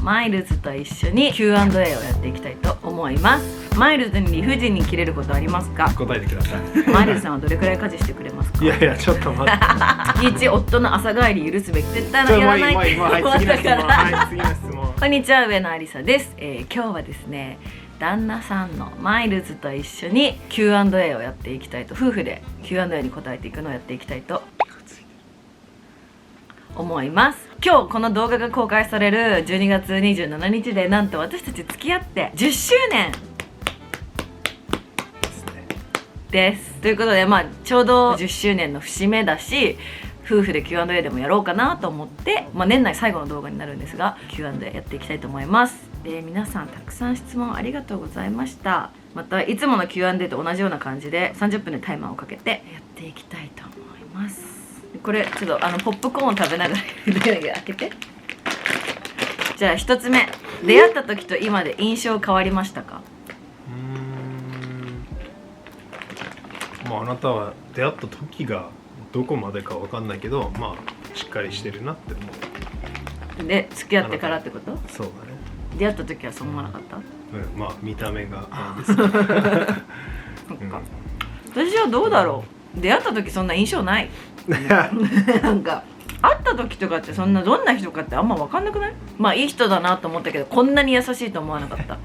マイルズと一緒に Q&A をやっていきたいと思います。マイルズに理不尽に切れることありますか？答えてください。マイルズさんはどれくらい家事してくれますか？いやいや、ちょっと待って。月一夫の朝帰り許すべき絶対やらないってはい、次の質問。はい、次の質問。こんにちは、上野ありさです。今日はですね、旦那さんのマイルズと一緒に Q&A をやっていきたいと、夫婦で Q&A に答えていくのをやっていきたいと思います。今日この動画が公開される12月27日で、なんと私たち付き合って10周年です。ということで、ちょうど10周年の節目だし、夫婦で Q&A でもやろうかなと思って、年内最後の動画になるんですが Q&A やっていきたいと思います。皆さんたくさん質問ありがとうございました。またいつもの Q&A と同じような感じで30分でタイマーをかけてやっていきたいと思います。これちょっとポップコーンを食べながら開けて。じゃあ1つ目、出会った時と今で印象変わりましたか？あなたは出会った時がどこまでかわかんないけど、しっかりしてるなって思う。で、付き合ってからってこと？そうだね。出会った時はそう思わなかった？見た目がですね。そっか。私はどうだろう。出会った時そんな印象ない。なんか会った時とかってそんなどんな人かってあんま分かんなくない？いい人だなと思ったけど、こんなに優しいと思わなかった。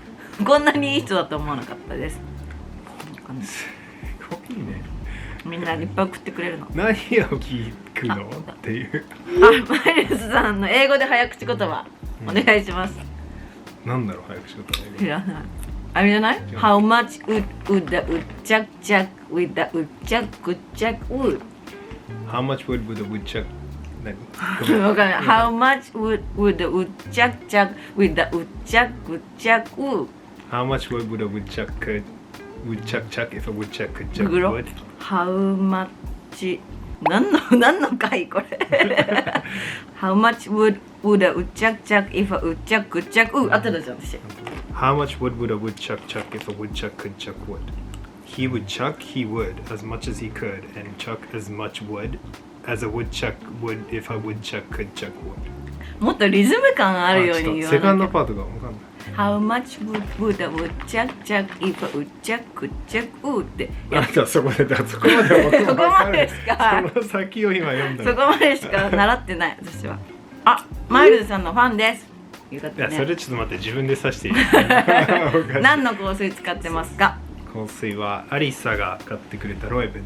こんなにいい人だと思わなかったです。すごいね。みんないっぱい送ってくれるの。何を聞くのっていう。マイルスさんの英語で早口言葉、お願いします。なんだろう、早口言葉。知らない。あれじゃない？ How much would the woodchuck with the woodchuck wood? How much wood would the woodchuck? わかんない。How much would the woodchuck with the woodchuck wood? How much wood would a woodchuck chuck if a woodchuck could chuck wood? How much 何の回これHow much would a woodchuck chuck if a woodchuck could chuck wood? あったじゃん私。How much wood would a woodchuck chuck if a woodchuck could chuck wood? He would chuck, he would, as much as he could, and chuck as much wood as a woodchuck would if a woodchuck could chuck wood. もっとリズム感あるように言わなきゃ。セカンドパートがわかんない。How much would a woodchuck chuck if a woodchuck could chuck wood? って。あなたはそこまで僕もそこまでしかその先を今読んだ。そこまでしか習ってない私は。マイルズさんのファンです。よかったね。いや、それちょっと待って、自分で刺していい？何の香水使ってますか？香水はアリサが買ってくれたロエベン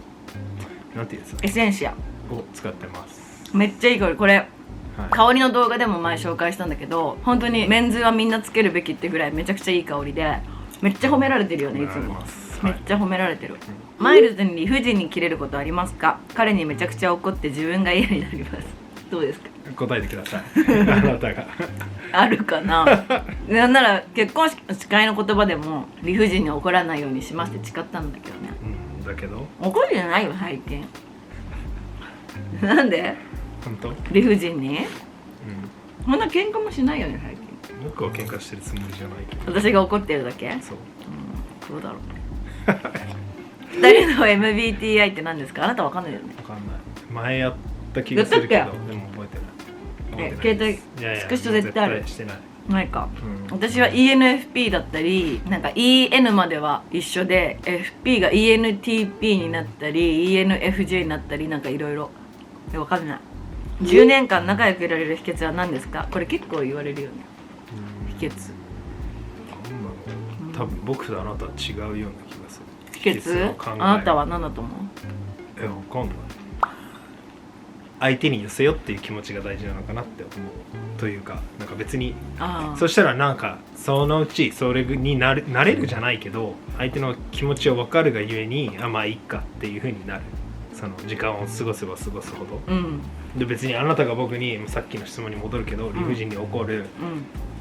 なんていうやつエッセンシアを使ってます。めっちゃいい香り。これ、はい、香りの動画でも前紹介したんだけど、本当にメンズはみんなつけるべきってぐらいめちゃくちゃいい香りで、めっちゃ褒められてるよね。いつも、めっちゃ褒められてる。マイルズに理不尽に切れることありますか？彼にめちゃくちゃ怒って自分が嫌になります。どうですか？答えてください。あなたがあるかな。なんなら結婚式の誓いの言葉でも理不尽に怒らないようにしますって誓ったんだけどね。だけど怒るじゃないよ最近。なんで？本当？理不尽に？そんな喧嘩もしないよね最近。僕は喧嘩してるつもりじゃないけど。私が怒ってるだけ？そう。どうだろう。2人の MBTI って何ですか？あなたわかんないよね。わかんない。前やった気がするけど、でも覚えてない。携帯スクショ絶対ある。してない。ないか、私は ENFP だったり、なんか EN までは一緒で FP が ENTP になったり ENFJ になったり、なんかいろいろわかんない。10年間仲良くいられる秘訣は何ですか？これ結構言われるよね。秘訣多分僕とあなたは違うような気がする。秘訣？あなたは何だと思う？わかんない。相手に寄せよっていう気持ちが大事なのかなって思うというか、なんか別にそしたらなんかそのうちそれになれるじゃないけど、相手の気持ちを分かるがゆえにまあいいかっていう風になる。その時間を過ごせば過ごすほど、で別にあなたが僕にさっきの質問に戻るけど理不尽に怒る、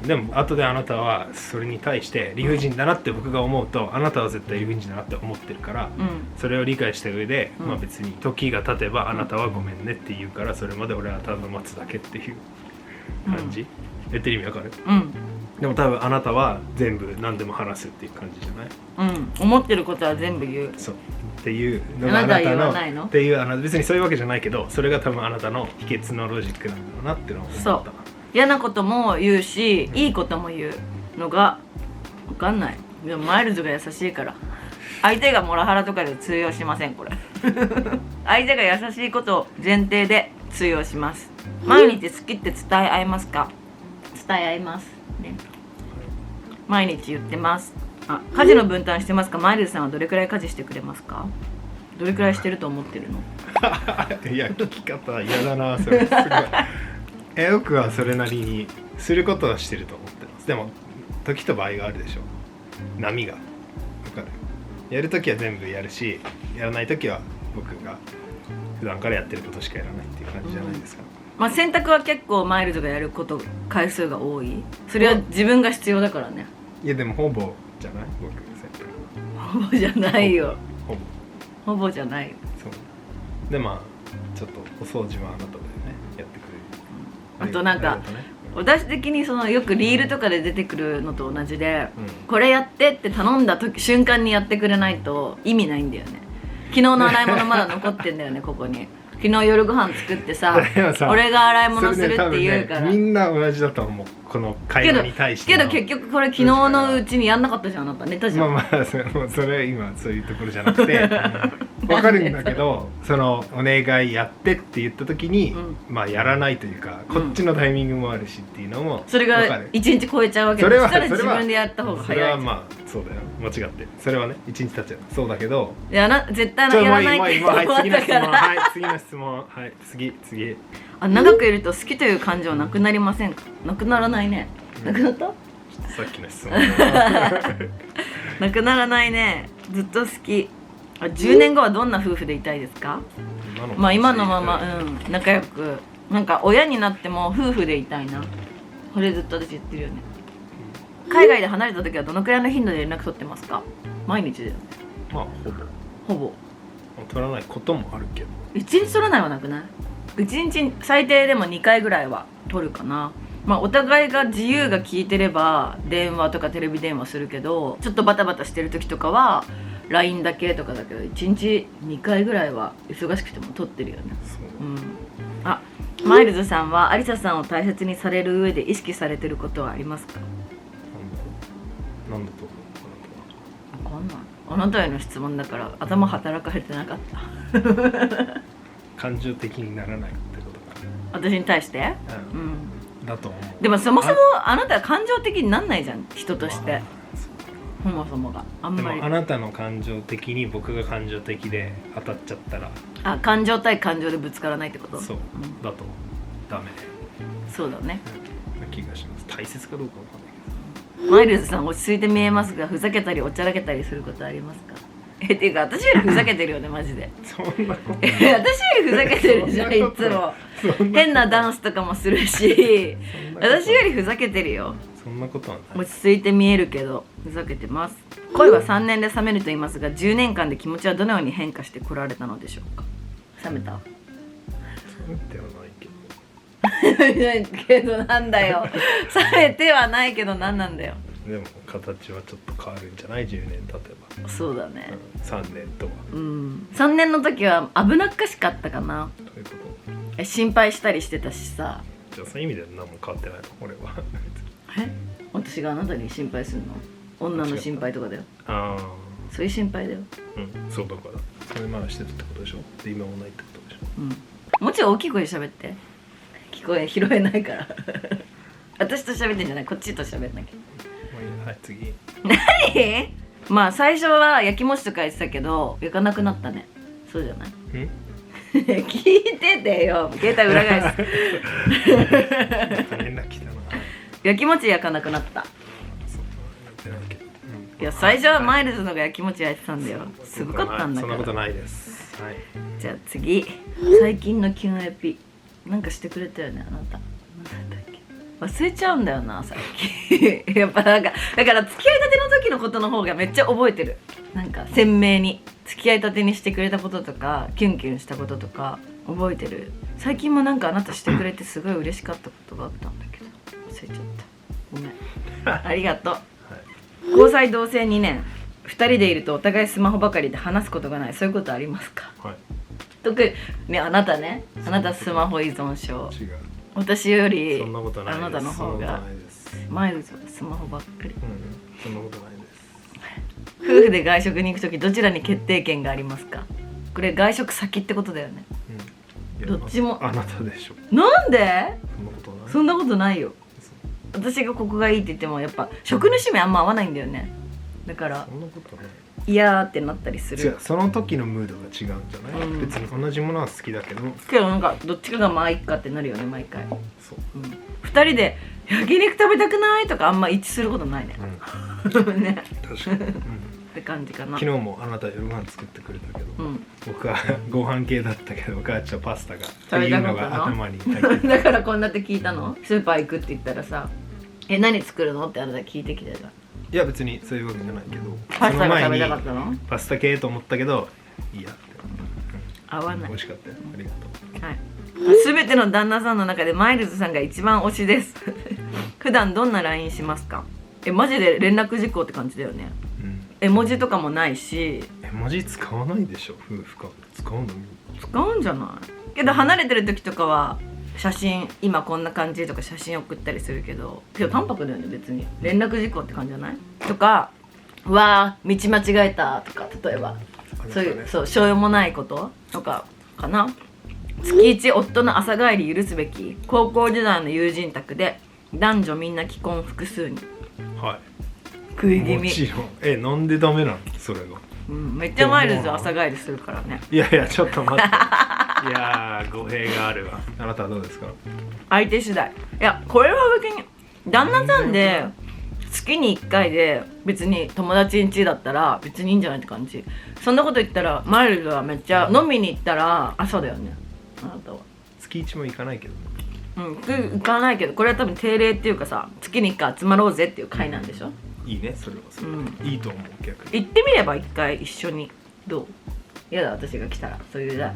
でも後であなたはそれに対して理不尽だなって僕が思うと、あなたは絶対理不尽だなって思ってるから、それを理解した上で、まあ別に時が経てばあなたはごめんねって言うから、それまで俺はただ待つだけっていう感じ、言ってる意味わかる？でも多分あなたは全部何でも話すっていう感じじゃない？思ってることは全部言う。そうっていうのがあなたのっていう別にそういうわけじゃないけど、それが多分あなたの秘訣のロジックなんだろうなってのを思った。嫌なことも言うしいいことも言うのが分かんない。でもマイルズが優しいから相手がモラハラとかで通用しません。これ相手が優しいことを前提で通用します。毎日好きって伝え合いますか？伝え合いますね。毎日言ってます。あ、家事の分担してますか？マイルズさんはどれくらい家事してくれますか？どれくらいしてると思ってるの？いや聞き方嫌だなそれすごい僕はそれなりにすることはしてると思ってます。でも時と場合があるでしょ。波が分かる。やるときは全部やるし、やらないときは僕が普段からやってることしかやらないっていう感じじゃないですか。まあ洗濯は結構マイルズがやること回数が多い。それは自分が必要だからね。いやでもほぼじゃない僕洗ほぼじゃないよ。ほぼほぼじゃないよ。そうでまあちょっとお掃除はあなただよねやってくれる。あとなんか、私的にそのよくリールとかで出てくるのと同じで、これやってって頼んだ時瞬間にやってくれないと意味ないんだよね。昨日の洗い物まだ残ってんだよねここに。昨日夜ご飯作ってさ俺が洗い物するって言うから、みんな同じだと思うこの会話に対してけど結局これ昨日のうちにやんなかったじゃん。あなた寝たじゃん。まあそれ今そういうところじゃなくてわかるんだけどそのお願いやってって言った時に、まあやらないというかこっちのタイミングもあるしっていうのもそれが1日超えちゃうわけだ。そしたら自分でやった方が早い。それはまあそうだよ間違ってそれはね1日経っちゃうそうだけど絶対やらないって思ったから。はい次の質問はい次長くいると好きという感情なくなりませんか？なくならないね。なくなった？さっきの質問なくならないね。ずっと好き。10年後はどんな夫婦でいたいですか？まあ今のまま仲良くなんか親になっても夫婦でいたいな。これずっと私言ってるよね。海外で離れた時はどのくらいの頻度で連絡取ってますか？毎日だよね。まあほぼ取らないこともあるけど1日取らないはなくない？1日最低でも2回ぐらいは取るかな。まあお互いが自由が利いてれば電話とかテレビ電話するけど、ちょっとバタバタしてる時とかは LINE だけとかだけど1日2回ぐらいは忙しくても取ってるよね。あ、マイルズさんはアリサさんを大切にされる上で意識されてることはありますか？なんだと分かんない。あなたへの質問だから頭働かれてなかった感情的にならないってことかな。私に対して？だと思う。でもそもそもあなたは感情的になんないじゃん人として。そもそもがあんまり。でもあなたの感情的に僕が感情的で当たっちゃったら感情対感情でぶつからないってこと？そう、だとダメ。そうだね、気がします。大切かどうかわかんないけど。マイルズさん落ち着いて見えますがふざけたりおちゃらけたりすることありますか？っていうか私よりふざけてるよねマジで。そんなこと私よりふざけてるじゃんいつも。変なダンスとかもするし私よりふざけてるよ。そんなことはない。落ち着いて見えるけどふざけてます。恋は3年で冷めると言いますが10年間で気持ちはどのように変化してこられたのでしょうか？冷めた？冷めてはないけどけどなんだよ冷めてはないけどなんなんだよ。でも形はちょっと変わるんじゃない？10年経てば。そうだね、3年とは。3年の時は危なっかしかったかな。どういうこと？心配したりしてたしさ。じゃあそういう意味で何も変わってないの俺は。私があなたに心配するの？女の心配とかだよ。そういう心配だよ。そうだからそれまでしてたってことでしょ。で今もないってことでしょ。もうちょい大きい声で喋って。聞こえ拾えないから私と喋ってんじゃない、こっちと喋んなきゃ。はい次。何？まあ最初は焼きもちとか言ってたけど焼かなくなったね。そうじゃない？聞いててよ携帯裏返す連絡来たな。焼きもち焼かなくなった。いや最初はマイルズのが焼きもち焼いてたんだよ。すごかったんだから。そんなことないです。はい。じゃあ次、最近のキュンエピなんかしてくれたよねあなた。なんだっけ忘れちゃうんだよな最近やっぱなんかだから付き合いたての時のことの方がめっちゃ覚えてる。なんか鮮明に付き合いたてにしてくれたこととかキュンキュンしたこととか覚えてる。最近もなんかあなたしてくれてすごい嬉しかったことがあったんだけど忘れちゃった。ごめんありがとう。交際同棲2年2人でいるとお互いスマホばかりで話すことがない。そういうことありますか？特にねあなたね、あなたスマホ依存症。違う。私よりそんなことないです。あなたの方がマイルズはスマホばっかり、そんなことないです。夫婦で外食に行くときどちらに決定権がありますか？これ外食先ってことだよね。どっちもあなたでしょ。なんで？そんなことない。そんなことないよ。私がここがいいって言ってもやっぱ食の趣味あんま合わないんだよね。だからそんなことない。いやーってなったりす違う、る。その時のムードが違うんじゃない、別に同じものは好きだけど、けどなんかどっちかがまあいっかってなるよね毎回。そう、2人で焼肉食べたくないとかあんま一致することないね。ね。確かに、って感じかな。昨日もあなた夜ご飯作ってくれたけど、うん僕はご飯系だったけど僕はちょっとパスタが食べたかったの頭に入ってだからこんなって聞いたの。スーパー行くって言ったらさ何作るのってあなた聞いてきてた。いや別にそういうわけじゃないけど、パスタが食べたその前にかったの？パスタ系と思ったけどいいやって、合わない。美味しかったよ、ありがとう。はい。すべての旦那さんの中でマイルズさんが一番推しです。普段どんな LINE しますか？マジで連絡事項って感じだよね。絵文字とかもないし。絵文字使わないでしょ夫婦か。使うの？使うんじゃない？けど離れてる時とかは写真今こんな感じとか写真送ったりするけど淡白だよね別に。連絡事項って感じじゃない？とかうわー道間違えたとか例えばそういうそうしょうもないこととかかな。月一夫の朝帰り許すべき。高校時代の友人宅で男女みんな既婚複数に。はい。食い気味。もちろん。なんでダメなのそれが。めっちゃマイルズ朝帰りするからね。いやいやちょっと待って。いやー語弊があるわ。あなたはどうですか？相手次第。いやこれは別に旦那さんで月に1回で別に友達ん家だったら別にいいんじゃないって感じ。そんなこと言ったらマイルズはめっちゃ飲みに行ったら朝だよねあなたは。月1も行かないけど。行かないけどこれは多分定例っていうかさ月に1回集まろうぜっていう会なんでしょ。いいねそれはそれ、いいと思う逆に。行ってみれば1回一緒に。どう？嫌だ私が来たらそういう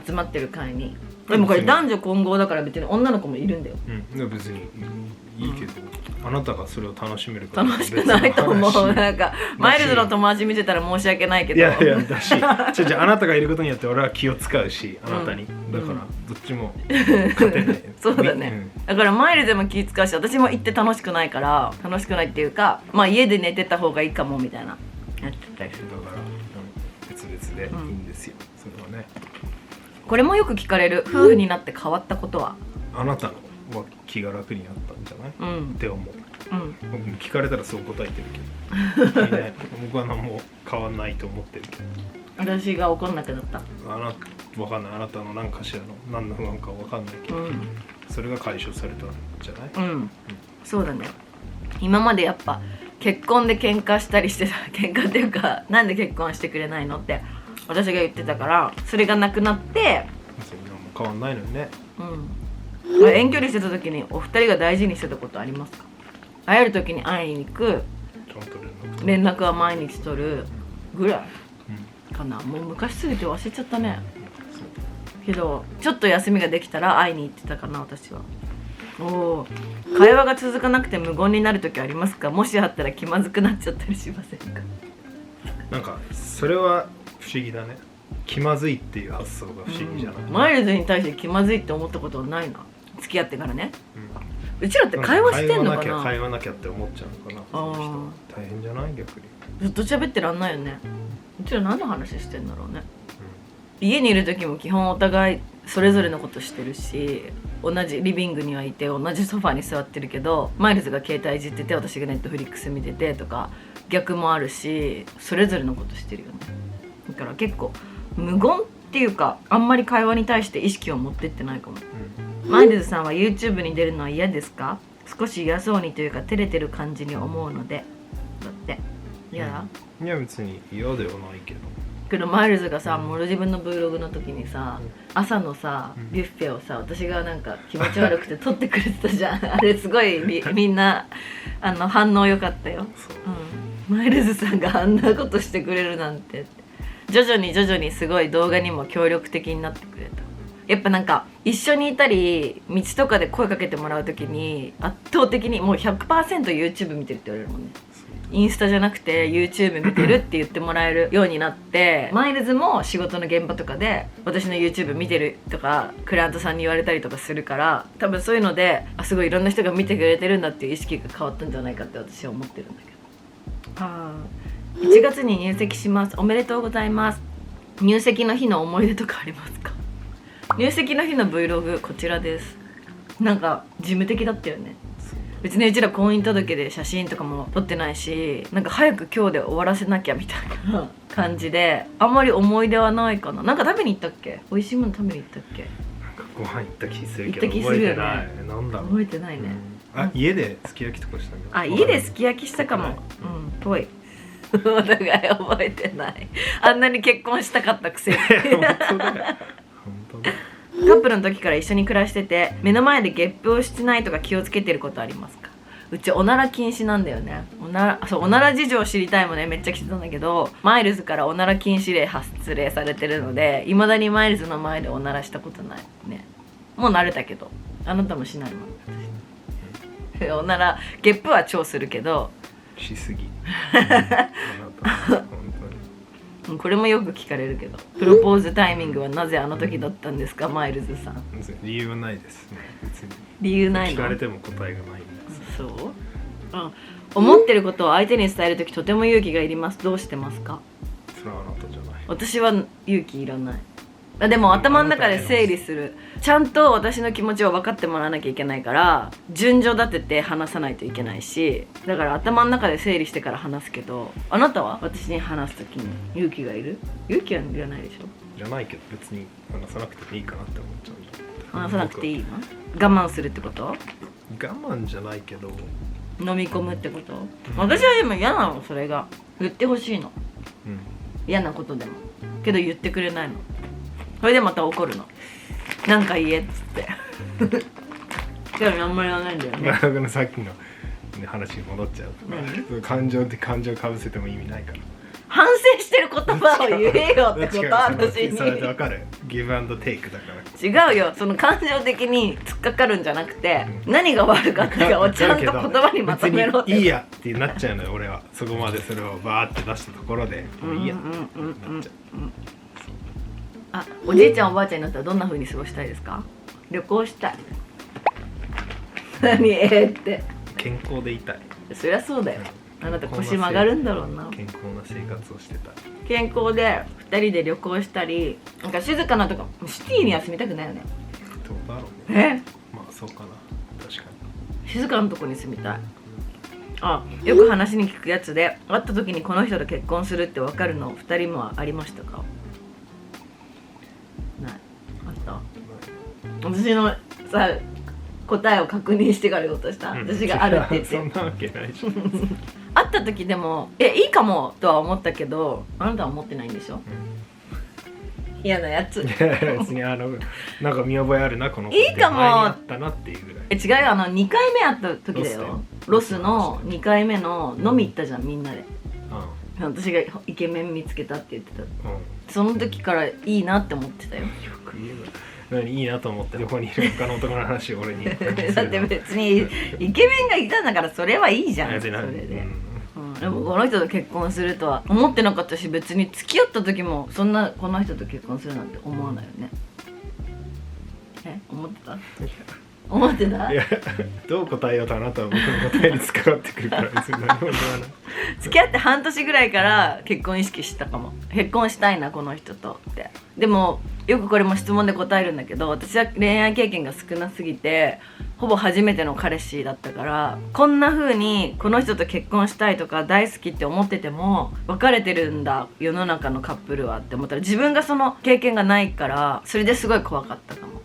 集まってる会に。でもこれ男女混合だから別に女の子もいるんだよ。でも別にいいけど、あなたがそれを楽しめるか楽しくないと思う。なんかマイルズの友達見てたら申し訳ないけど。いやいやだしあなたがいることによって俺は気を使うしあなたに、だからどっちも勝てないそうだね、だからマイルズも気使うし私も行って楽しくないから楽しくないっていうかまあ家で寝てた方がいいかもみたいなやってたりする。だから別々でいいんですよ、それはね。これもよく聞かれる。夫婦になって変わったことは？あなたは気が楽になったんじゃない、って思う。僕も聞かれたらそう答えてるけど、僕は何も変わんないと思ってるけど。私が怒んなくなった。わかんない。あなたの何かしらの何の不安かわかんないけど、それが解消されたんじゃない？そうだね。今までやっぱ結婚で喧嘩したりしてた。喧嘩っていうかなんで結婚してくれないのって私が言ってたからそれがなくなってそんなも変わんないのにね。遠距離してた時にお二人が大事にしてたことありますか？会える時に会いに行く、ちゃんと連絡は毎日取るぐらいかな。もう昔すぎて忘れちゃったね。けどちょっと休みができたら会いに行ってたかな私は。会話が続かなくて無言になる時ありますか？もしあったら気まずくなっちゃったりしませんか？なんかそれは不思議だね。気まずいっていう発想が不思議じゃない、マイルズに対して気まずいって思ったことはないな。付き合ってからね、うちらって会話してんのかな。会話なきゃって思っちゃうのかな。大変じゃない逆に。ずっと喋ってらんないよね。うちら何の話してんだろうね、家にいる時も基本お互いそれぞれのことしてるし同じリビングにはいて同じソファに座ってるけどマイルズが携帯いじってて私がネットフリックス見ててとか逆もあるしそれぞれのことしてるよね。だから結構無言っていうかあんまり会話に対して意識を持ってってないかも、マイルズさんは YouTube に出るのは嫌ですか？少し嫌そうにというか照れてる感じに思うので。だって嫌だ？いや別に嫌ではないけど。けどマイルズがさもろ自分の Vlog の時にさ、朝のさビュッフェをさ私がなんか気持ち悪くて撮ってくれてたじゃんあれすごいみんな反応良かったよ。マイルズさんがあんなことしてくれるなんて。徐々にすごい動画にも協力的になってくれた。やっぱなんか一緒にいたり道とかで声かけてもらう時に圧倒的にもう 100% YouTube 見てるって言われるもんね。インスタじゃなくて YouTube 見てるって言ってもらえるようになってマイルズも仕事の現場とかで私の YouTube 見てるとかクライアントさんに言われたりとかするから多分そういうのですごいいろんな人が見てくれてるんだっていう意識が変わったんじゃないかって私は思ってるんだけど。1月に入籍します。おめでとうございます。入籍の日の思い出とかありますか？入籍の日の Vlog こちらです。なんか事務的だったよね。別にうちら婚姻届で写真とかも撮ってないし、なんか早く今日で終わらせなきゃみたいな感じであんまり思い出はないかな。なんか食べに行ったっけ？美味しいもの食べに行ったっけ？なんかご飯行った気するけど行った気するよね。覚えてない。なんだろう。覚えてないね。家ですき焼きとかしたけど。家ですき焼きしたかも。ぽい。お互い覚えてない。あんなに結婚したかったくせに。本当だよ。本当だ。カップルの時から一緒に暮らしてて目の前でゲップをしないとか気をつけてることありますか？うちおなら禁止なんだよね。おなら事情知りたいもねめっちゃ来てたんだけどマイルズからおなら禁止令発令されてるのでいまだにマイルズの前でおならしたことないね。もう慣れたけどあなたもしないもん。おならゲップは超するけどしすぎ。あなた本当に。これもよく聞かれるけどプロポーズタイミングはなぜあの時だったんですかマイルズさん。理由はないですね。別に理由ないの？聞かれても答えがないんです。そう、思ってることを相手に伝えるときとても勇気がいります。どうしてますか？それはあなたじゃない。私は勇気いらない。でも頭の中で整理する。ちゃんと私の気持ちを分かってもらわなきゃいけないから順序立てて話さないといけないしだから頭の中で整理してから話すけどあなたは私に話すときに勇気がいる？勇気はいらないでしょ？じゃないけど別に話さなくてもいいかなって思っちゃうんだ。話さなくていいの？我慢するってこと？我慢じゃないけど飲み込むってこと？私はでも嫌なのそれが。言ってほしいの。嫌なことでもけど言ってくれないの。それでまた怒るの。なんか言えっつってでもあんまり言わないんだよね。さっきの話に戻っちゃう。感情かぶせても意味ないから。反省してる言葉を言えよってこと私に。それで分かる。ギブアンドテイクだから。違うよ。その感情的に突っかかるんじゃなくて、何が悪かったかをちゃんと言葉にまとめろって。いいやってなっちゃうのよ俺は。そこまでそれをバーって出したところでもういいやってなっちゃう。おじいちゃんおばあちゃんになったらどんな風に過ごしたいですか？旅行したい。何って健康でいたい。そりゃそうだよ。あなた腰曲がるんだろうな。健康な生活をしてたい。健康で2人で旅行したりなんか静かなとかシティに休みたくないよね。どうだろうね。まあそうかな。確かに静かなとこに住みたい。よく話に聞くやつで会った時にこの人と結婚するって分かるの2人もありましたか？ない。あった？私のさ答えを確認してから言おうとした、私があるって言って。そんなわけないじゃん。会った時でもいいかもとは思ったけどあなたは思ってないんでしょ？嫌なやつ。別になんか見覚えあるなこの子。いいかも。前にあったなっていうぐらい。違うよ。2回目会った時だよ。ロスの2回目の飲み行ったじゃんみんなで。私がイケメン見つけたって言ってた。その時からいいなって思ってたよ。よく言う何いいなと思ってどこにいる他の男の話を俺に。だって別にイケメンがいたんだからそれはいいじゃん。それで。でもこの人と結婚するとは思ってなかったし別に付き合った時もそんなこの人と結婚するなんて思わないよね。思ってた？思ってた？いやどう答えようとあなたは僕の答えに使ってくるから別に何も言わない。付き合って半年ぐらいから結婚意識したかも。結婚したいなこの人とって。でもよくこれも質問で答えるんだけど私は恋愛経験が少なすぎてほぼ初めての彼氏だったからこんな風にこの人と結婚したいとか大好きって思ってても別れてるんだ世の中のカップルはって思ったら自分がその経験がないからそれですごい怖かったかも。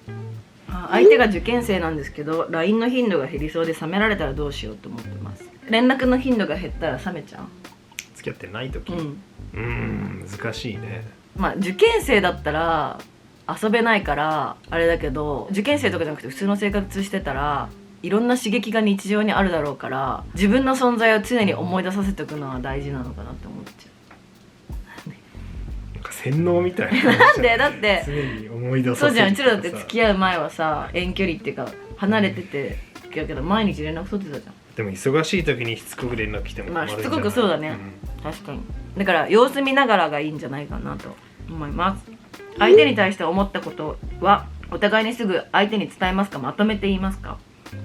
相手が受験生なんですけど LINE の頻度が減りそうで冷められたらどうしようと思ってます。連絡の頻度が減ったら冷めちゃう？付き合ってない時？難しいね。受験生だったら遊べないからあれだけど受験生とかじゃなくて普通の生活してたらいろんな刺激が日常にあるだろうから自分の存在を常に思い出させておくのは大事なのかなって思っちゃう。なんか洗脳みたいな。なんでだって常に思い出させて。そうじゃん。うちらだって付き合う前はさ遠距離っていうか離れててだけど毎日連絡取ってたじゃん。でも忙しい時にしつこく連絡来てもまあ困るんじゃない？しつこくそうだね、確かに。だから様子見ながらがいいんじゃないかなと思います。相手に対して思ったことはお互いにすぐ相手に伝えますか、まとめて言いますか？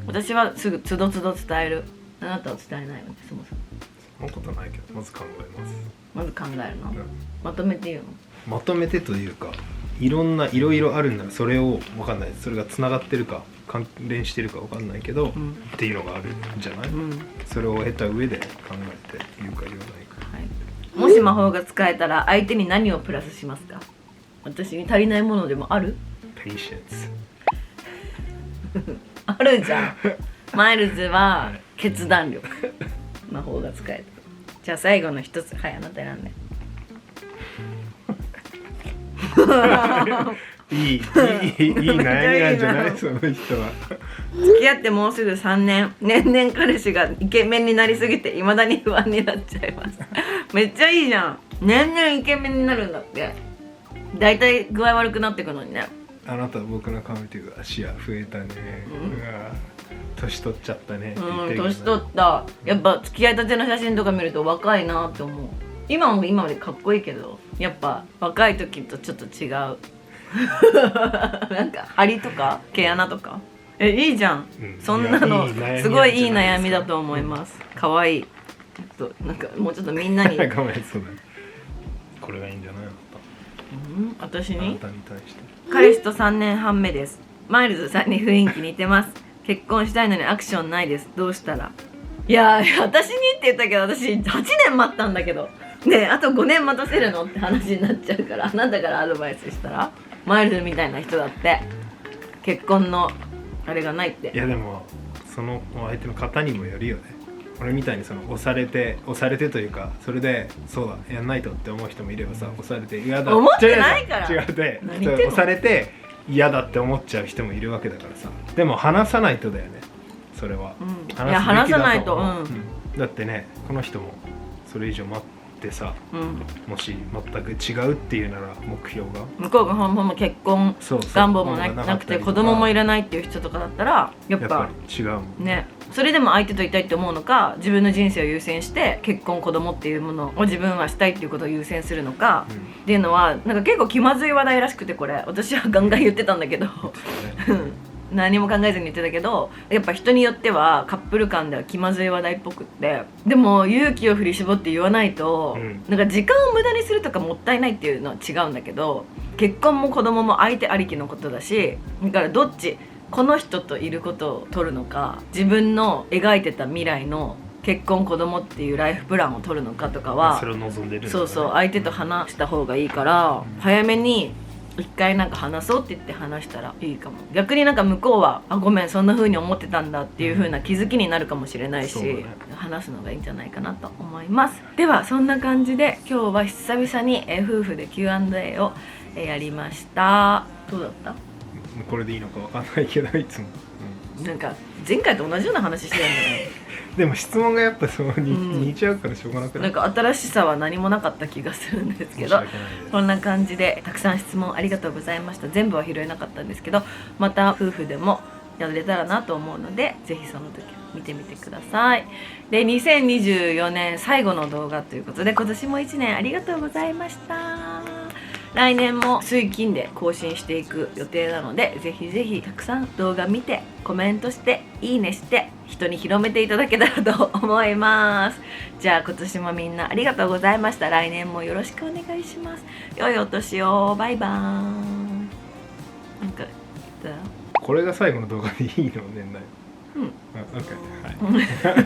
私はすぐつどつど伝える。あなたは伝えないよね、そもそも。そんなことないけどまず考えます。まず考えるの、うんまとめて言うの。まとめてというかいろいろあるんならそれを分かんない、それがつながってるか関連してるか分かんないけど、っていうのがあるんじゃない、それを経た上で考えて言うか言わないか、はい、もし魔法が使えたら相手に何をプラスしますか？私に足りないものでもある？ Patience あるじゃん。マイルズは決断力。魔法が使えた。じゃあ最後の一つ、はい、あなた選んで。いい悩みなんじゃないその人は。付き合ってもうすぐ3年、年々彼氏がイケメンになりすぎて未だに不安になっちゃいます。めっちゃいいじゃん。年々イケメンになるんだって。だいたい具合悪くなってくのにね。あなたは僕の顔見てうわ視野増えたね、うわ年取っちゃったねって言ってるけど、年取った。やっぱ付き合いたての写真とか見ると若いなって思う。今も今までかっこいいけど、やっぱ若い時とちょっと違う。なんか張りとか毛穴とかいいじゃん、そんなのすごいいい悩みだと思います。可愛い。なんかもうちょっとみんなにごめん、そうだね、これがいいんじゃないの？私に？あなたに対して。彼氏と3年半目です。マイルズさんに雰囲気似てます。結婚したいのにアクションないです。どうしたら？いや私にって言ったけど、私8年待ったんだけどねえ、あと5年待たせるのって話になっちゃうから、あなたからアドバイスしたら？マイルズみたいな人だって結婚のあれがないって。いやでもその相手の方にもよるよね。俺みたいにその押されてというか、それでそうだやんないとって思う人もいればさ、押されて嫌だ思ってないから違うで押されて嫌だって思っちゃう人もいるわけだからさ。でも話さないとだよね、それは、いや話さないと、だってね、この人もそれ以上待ってさ、もし全く違うっていうなら目標が向こうがほんま結婚願望もなくて子供もいらないっていう人とかだったらやっぱり違うもんね。それでも相手といたいって思うのか、自分の人生を優先して結婚子供っていうものを自分はしたいっていうことを優先するのか、っていうのはなんか結構気まずい話題らしくて、これ私はガンガン言ってたんだけど何も考えずに言ってたけど、やっぱ人によってはカップル間では気まずい話題っぽくって、でも勇気を振り絞って言わないと、なんか時間を無駄にするとかもったいないっていうのは違うんだけど、結婚も子供も相手ありきのことだし、だからどっちこの人といることを取るのか、自分の描いてた未来の結婚子供っていうライフプランを取るのかとかは、それを望んでるんだね。そう相手と話した方がいいから、早めに一回なんか話そうって言って話したらいいかも。逆になんか向こうはごめんそんな風に思ってたんだっていう風な気づきになるかもしれないし、話すのがいいんじゃないかなと思います。ではそんな感じで今日は久々に夫婦で Q&A をやりました。どうだった？これでいいのかわかんないけど、いつも、なんか前回と同じような話してるんだね。でも質問がやっぱそう似ちゃうからしょうがなくない？なんか新しさは何もなかった気がするんですけど、こんな感じでたくさん質問ありがとうございました。全部は拾えなかったんですけど、また夫婦でもやれたらなと思うので、ぜひその時見てみてください。で、2024年最後の動画ということで、今年も1年ありがとうございました。来年も水金で更新していく予定なので、ぜひぜひたくさん動画見てコメントしていいねして人に広めていただけたらと思います。じゃあ今年もみんなありがとうございました。来年もよろしくお願いします。良いお年を。バイバーイ。なんかこれが最後の動画でいいの？年内。オッケー、はい